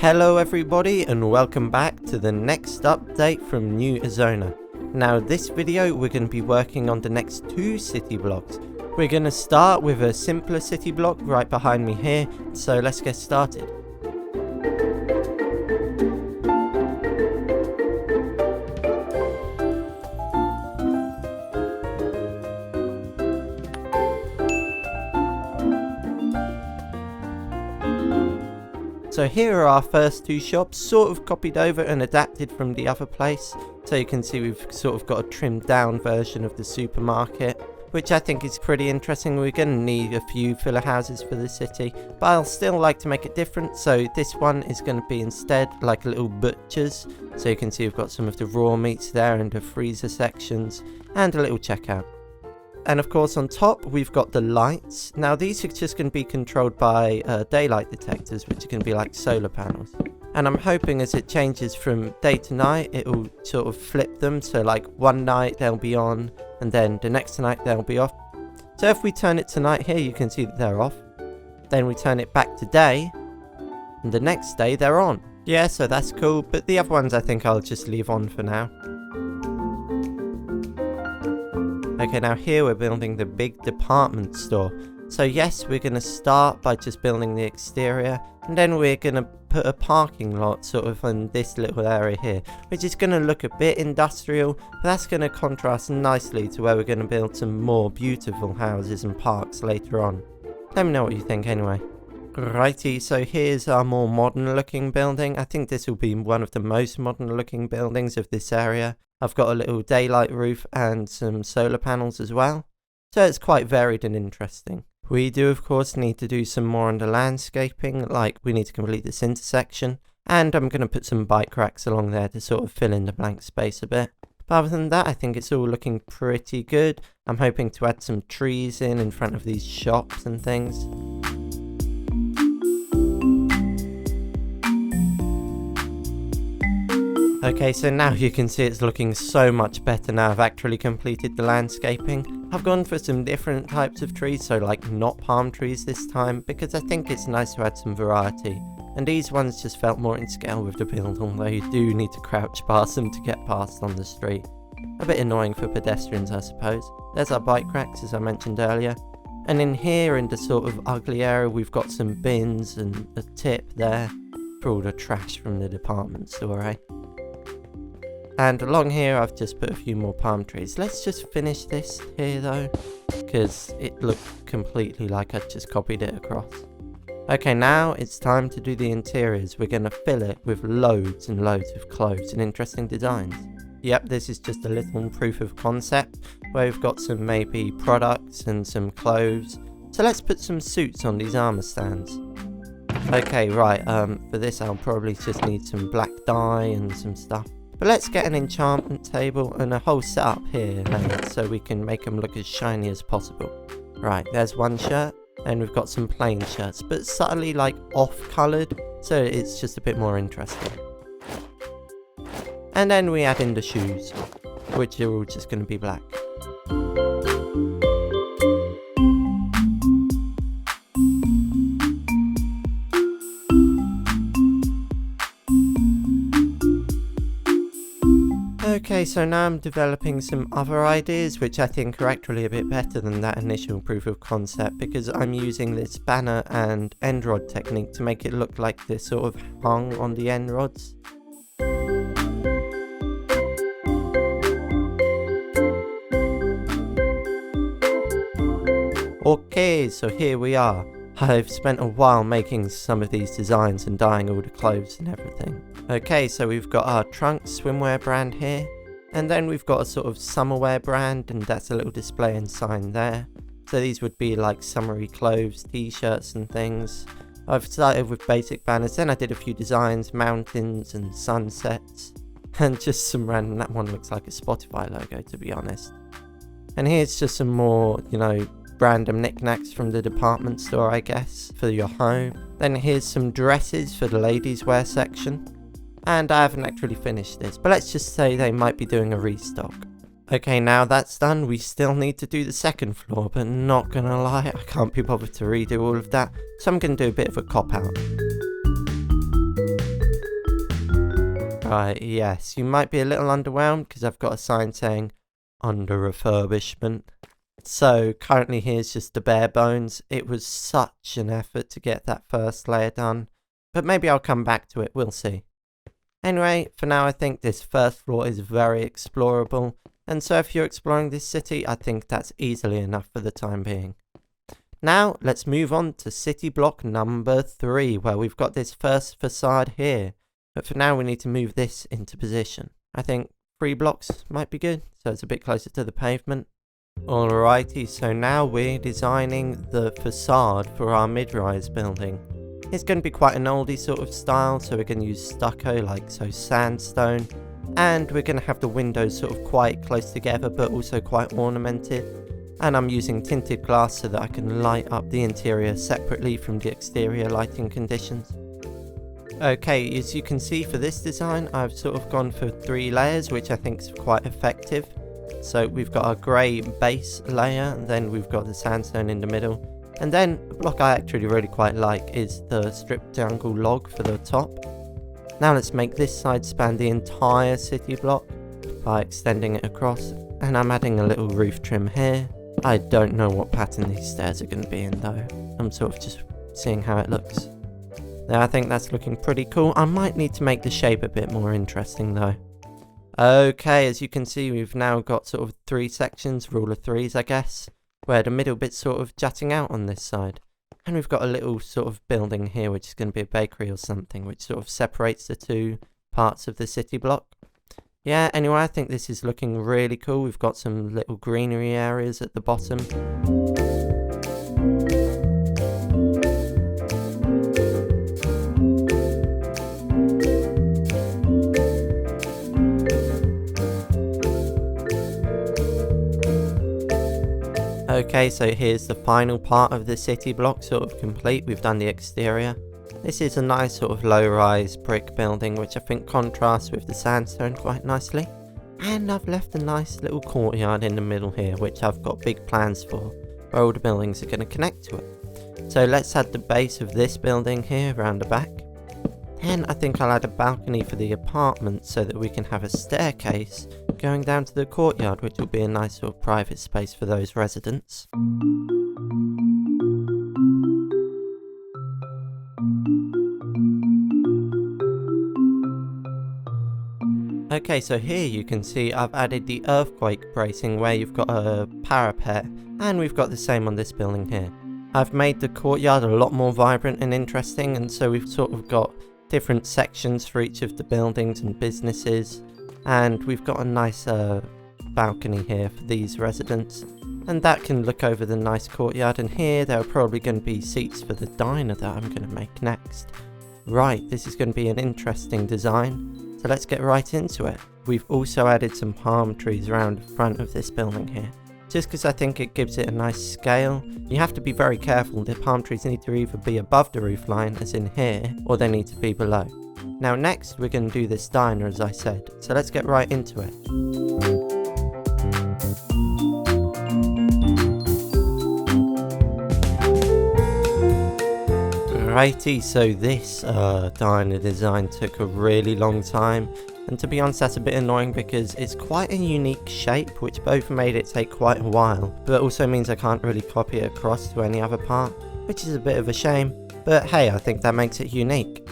Hello everybody and welcome back to the next update from New Azona. Now this video we're going to be working on the next two city blocks. We're going to start with a simpler city block right behind me here, so let's get started. So here are our first two shops, sort of copied over and adapted from the other place. So you can see we've sort of got a trimmed down version of the supermarket, which I think is pretty interesting. We're going to need a few filler houses for the city, but I'll still like to make it different. So this one is going to be instead like a little butcher's. So you can see we've got some of the raw meats there and the freezer sections and a little checkout. And of course on top we've got the lights. Now these are just going to be controlled by daylight detectors, which are going to be like solar panels. And I'm hoping as it changes from day to night it will sort of flip them, so like one night they'll be on and then the next night they'll be off. So if we turn it to night here, you can see that they're off. Then we turn it back to day and the next day they're on. Yeah, so that's cool, but the other ones I think I'll just leave on for now. Okay, now here we're building the big department store. So yes, we're going to start by just building the exterior, and then we're going to put a parking lot sort of in this little area here, which is going to look a bit industrial, but that's going to contrast nicely to where we're going to build some more beautiful houses and parks later on. Let me know what you think anyway. Righty, so here's our more modern looking building. I think this will be one of the most modern looking buildings of this area. I've got a little daylight roof and some solar panels as well, so it's quite varied and interesting. We do of course need to do some more on the landscaping, like we need to complete this intersection, and I'm going to put some bike racks along there to sort of fill in the blank space a bit. But other than that, I think it's all looking pretty good. I'm hoping to add some trees in front of these shops and things. Okay, so now you can see it's looking so much better now I've actually completed the landscaping. I've gone for some different types of trees, so like not palm trees this time, because I think it's nice to add some variety. And these ones just felt more in scale with the build, although you do need to crouch past them to get past on the street. A bit annoying for pedestrians, I suppose. There's our bike racks, as I mentioned earlier. And in here, in the sort of ugly area, we've got some bins and a tip there for all the trash from the department store, eh? And along here I've just put a few more palm trees. Let's just finish this here though, because it looked completely like I just copied it across. Okay, now it's time to do the interiors. We're going to fill it with loads and loads of clothes and interesting designs. Yep, this is just a little proof of concept where we've got some maybe products and some clothes. So let's put some suits on these armor stands. Okay, right, for this I'll probably just need some black dye and some stuff. But let's get an enchantment table and a whole setup here so we can make them look as shiny as possible. Right, there's one shirt, and we've got some plain shirts, but subtly like off-coloured, so it's just a bit more interesting. And then we add in the shoes, which are all just going to be black. Okay, so now I'm developing some other ideas which I think are actually a bit better than that initial proof of concept, because I'm using this banner and end rod technique to make it look like they're sort of hung on the end rods. Okay, so here we are. I've spent a while making some of these designs and dyeing all the clothes and everything. Okay, so we've got our trunks swimwear brand here, and then we've got a sort of summerwear brand, and that's a little display and sign there. So these would be like summery clothes, t-shirts and things. I've started with basic banners, then I did a few designs, mountains and sunsets, and just some random, that one looks like a Spotify logo to be honest. And here's just some more, you know, random knickknacks from the department store, I guess, for your home. Then here's some dresses for the ladies wear section. And I haven't actually finished this, but let's just say they might be doing a restock. Okay, now that's done, we still need to do the second floor, but not gonna lie, I can't be bothered to redo all of that, so I'm gonna do a bit of a cop out. Right, yes, you might be a little underwhelmed because I've got a sign saying under refurbishment. So currently here's just the bare bones. It was such an effort to get that first layer done, but maybe I'll come back to it, we'll see. Anyway, for now I think this first floor is very explorable, and so if you're exploring this city, I think that's easily enough for the time being. Now, let's move on to city block number 3, where we've got this first facade here. But for now, we need to move this into position. I think 3 blocks might be good, so it's a bit closer to the pavement. Alrighty, so now we're designing the facade for our mid-rise building. It's going to be quite an oldie sort of style, so we're going to use stucco, like so sandstone. And we're going to have the windows sort of quite close together, but also quite ornamented. And I'm using tinted glass so that I can light up the interior separately from the exterior lighting conditions. Okay, as you can see for this design, I've sort of gone for 3 layers, which I think is quite effective. So we've got a grey base layer, and then we've got the sandstone in the middle. And then the block I actually really quite like is the stripped jungle log for the top. Now let's make this side span the entire city block by extending it across. And I'm adding a little roof trim here. I don't know what pattern these stairs are going to be in though. I'm sort of just seeing how it looks. Now I think that's looking pretty cool. I might need to make the shape a bit more interesting though. Okay, as you can see we've now got sort of 3 sections, rule of 3s I guess, where the middle bit's sort of jutting out on this side. And we've got a little sort of building here which is going to be a bakery or something, which sort of separates the 2 parts of the city block. Yeah, anyway, I think this is looking really cool. We've got some little greenery areas at the bottom. Okay, so here's the final part of the city block sort of complete. We've done the exterior. This is a nice sort of low-rise brick building which I think contrasts with the sandstone quite nicely. And I've left a nice little courtyard in the middle here which I've got big plans for, where all the buildings are going to connect to it. So let's add the base of this building here around the back. Then I think I'll add a balcony for the apartment so that we can have a staircase going down to the courtyard, which will be a nice sort of private space for those residents. Okay, so here you can see I've added the earthquake bracing where you've got a parapet, and we've got the same on this building here. I've made the courtyard a lot more vibrant and interesting, and so we've sort of got different sections for each of the buildings and businesses, and we've got a nice balcony here for these residents, and that can look over the nice courtyard. And here there are probably going to be seats for the diner that I'm going to make next. Right, this is going to be an interesting design, so let's get right into it. We've also added some palm trees around the front of this building here, just because I think it gives it a nice scale. You have to be very careful. The palm trees need to either be above the roof line, as in here, or they need to be below. Now next we're going to do this diner, as I said, so let's get right into it. Righty, so this diner design took a really long time, and to be honest that's a bit annoying because it's quite a unique shape, which both made it take quite a while, but also means I can't really copy it across to any other part, which is a bit of a shame, but hey, I think that makes it unique.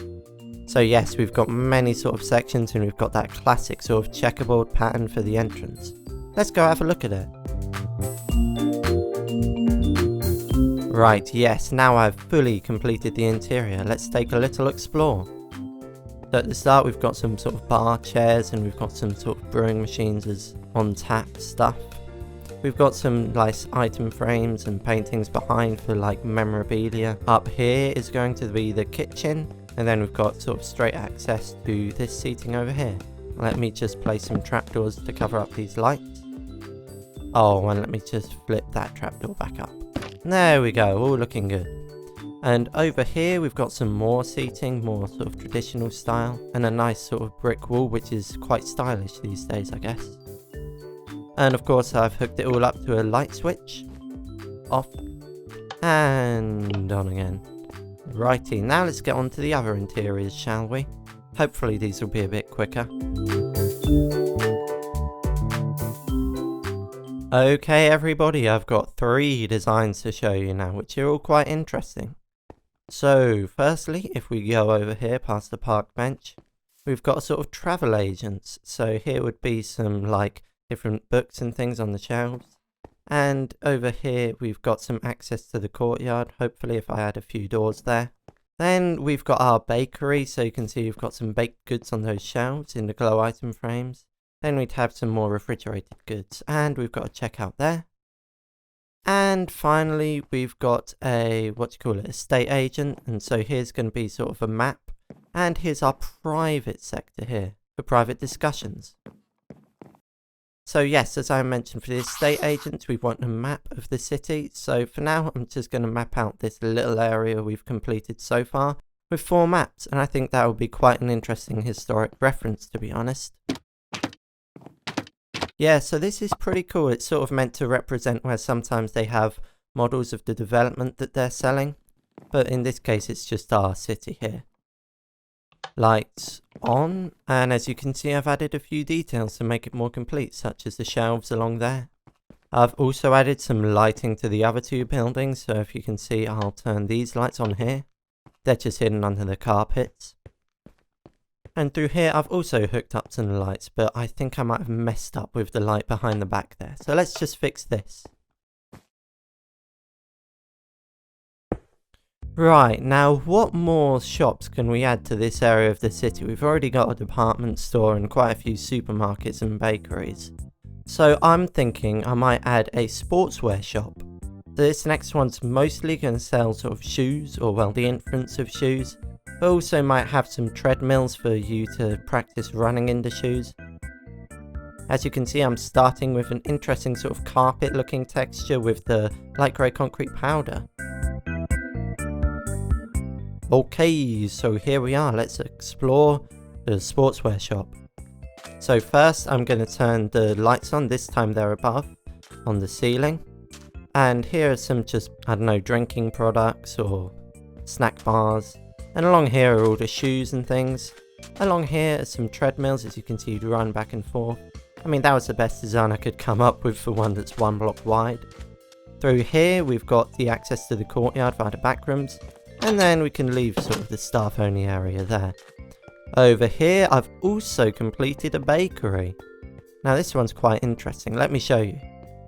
So yes, we've got many sort of sections, and we've got that classic sort of checkerboard pattern for the entrance. Let's go have a look at it. Right, yes, now I've fully completed the interior, let's take a little explore. So at the start we've got some sort of bar chairs, and we've got some sort of brewing machines as on tap stuff. We've got some nice item frames and paintings behind for like memorabilia. Up here is going to be the kitchen, and then we've got sort of straight access to this seating over here. Let me just place some trapdoors to cover up these lights. Oh, and let me just flip that trapdoor back up. There we go, all looking good. And over here we've got some more seating, more sort of traditional style, and a nice sort of brick wall, which is quite stylish these days, I guess. And of course I've hooked it all up to a light switch. Off. And on again. Righty, now let's get on to the other interiors, shall we? Hopefully these will be a bit quicker. Okay everybody, I've got 3 designs to show you now, which are all quite interesting. So firstly, if we go over here past the park bench, we've got a sort of travel agents. So here would be some like different books and things on the shelves. And over here we've got some access to the courtyard, hopefully if I add a few doors there. Then we've got our bakery, so you can see we've got some baked goods on those shelves in the glow item frames. Then we'd have some more refrigerated goods, and we've got a checkout there. And finally we've got a, estate agent, and so here's going to be sort of a map. And here's our private sector here, for private discussions. So yes, as I mentioned, for the estate agents, we want a map of the city. So for now, I'm just going to map out this little area we've completed so far with 4 maps. And I think that will be quite an interesting historic reference, to be honest. Yeah, so this is pretty cool. It's sort of meant to represent where sometimes they have models of the development that they're selling. But in this case, it's just our city here. Lights on, and as you can see I've added a few details to make it more complete, such as the shelves along there. I've also added some lighting to the other 2 buildings, so if you can see I'll turn these lights on here. They're just hidden under the carpets. And through here I've also hooked up some lights, but I think I might have messed up with the light behind the back there, so let's just fix this. Right, now what more shops can we add to this area of the city? We've already got a department store and quite a few supermarkets and bakeries. So I'm thinking I might add a sportswear shop. This next one's mostly going to sell sort of shoes, or well, the inference of shoes. But also might have some treadmills for you to practice running in the shoes. As you can see, I'm starting with an interesting sort of carpet looking texture with the light grey concrete powder. Okay, so here we are, let's explore the sportswear shop. So first I'm going to turn the lights on, this time they're above, on the ceiling. And here are some just, I don't know, drinking products or snack bars. And along here are all the shoes and things. Along here are some treadmills, as you can see, you run back and forth. I mean, that was the best design I could come up with for one that's 1 block wide. Through here we've got the access to the courtyard via the back rooms. And then we can leave sort of the staff only area there. Over here I've also completed a bakery. Now this one's quite interesting, let me show you.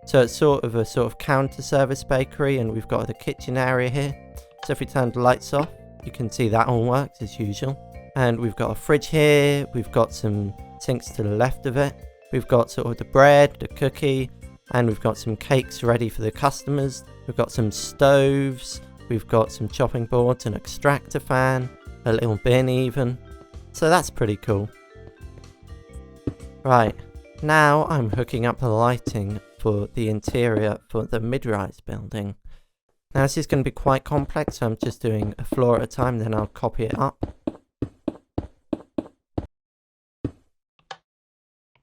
So it's sort of counter service bakery, and we've got the kitchen area here. So if we turn the lights off, you can see that all works as usual. And we've got a fridge here, we've got some sinks to the left of it. We've got sort of the bread, the cookie, and we've got some cakes ready for the customers. We've got some stoves. We've got some chopping boards, an extractor fan, a little bin even. So that's pretty cool. Right, now I'm hooking up the lighting for the interior for the mid-rise building. Now this is going to be quite complex, so I'm just doing a floor at a time, then I'll copy it up.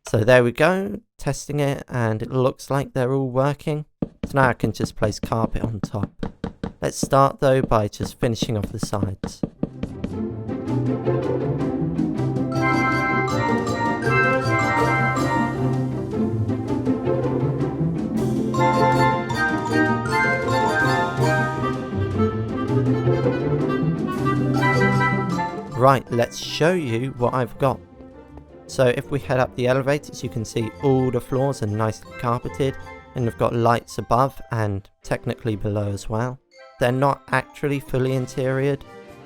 So there we go, testing it, and it looks like they're all working. So now I can just place carpet on top. Let's start though by just finishing off the sides. Right, let's show you what I've got. So if we head up the elevators, you can see all the floors are nicely carpeted, and we've got lights above and technically below as well. They're not actually fully interiored,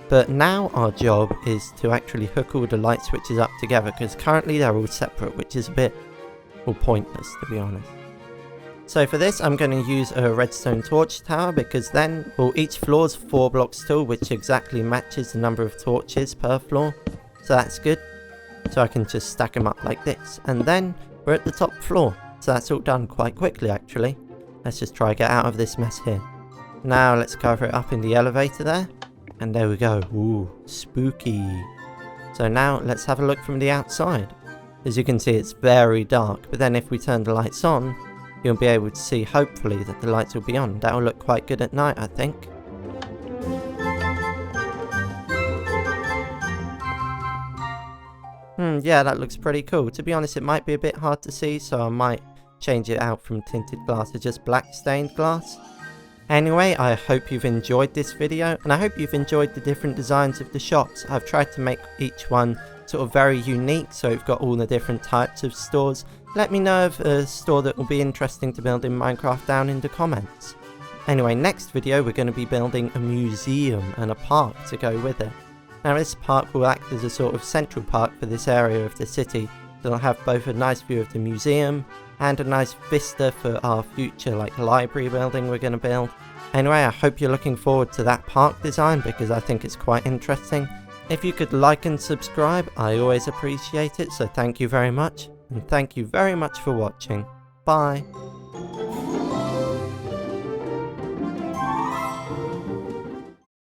but now our job is to actually hook all the light switches up together, because currently they're all separate, which is a bit pointless, to be honest. So for this I'm going to use a redstone torch tower, because then, well, each floor is 4 blocks tall, which exactly matches the number of torches per floor, so that's good. So I can just stack them up like this, and then we're at the top floor, so that's all done quite quickly actually. Let's just try to get out of this mess here. Now let's cover it up in the elevator there. And there we go. Ooh, spooky. So now let's have a look from the outside. As you can see, it's very dark, but then if we turn the lights on, you'll be able to see, hopefully, that the lights will be on. That'll look quite good at night, I think. Yeah, that looks pretty cool. To be honest, it might be a bit hard to see, so I might change it out from tinted glass to just black stained glass. Anyway, I hope you've enjoyed this video, and I hope you've enjoyed the different designs of the shops. I've tried to make each one sort of very unique, so we've got all the different types of stores. Let me know of a store that will be interesting to build in Minecraft down in the comments. Anyway, next video we're going to be building a museum and a park to go with it. Now this park will act as a sort of central park for this area of the city. It'll have both a nice view of the museum and a nice vista for our future library building we're going to build. Anyway, I hope you're looking forward to that park design because I think it's quite interesting. If you could like and subscribe, I always appreciate it, so thank you very much, and thank you very much for watching. Bye.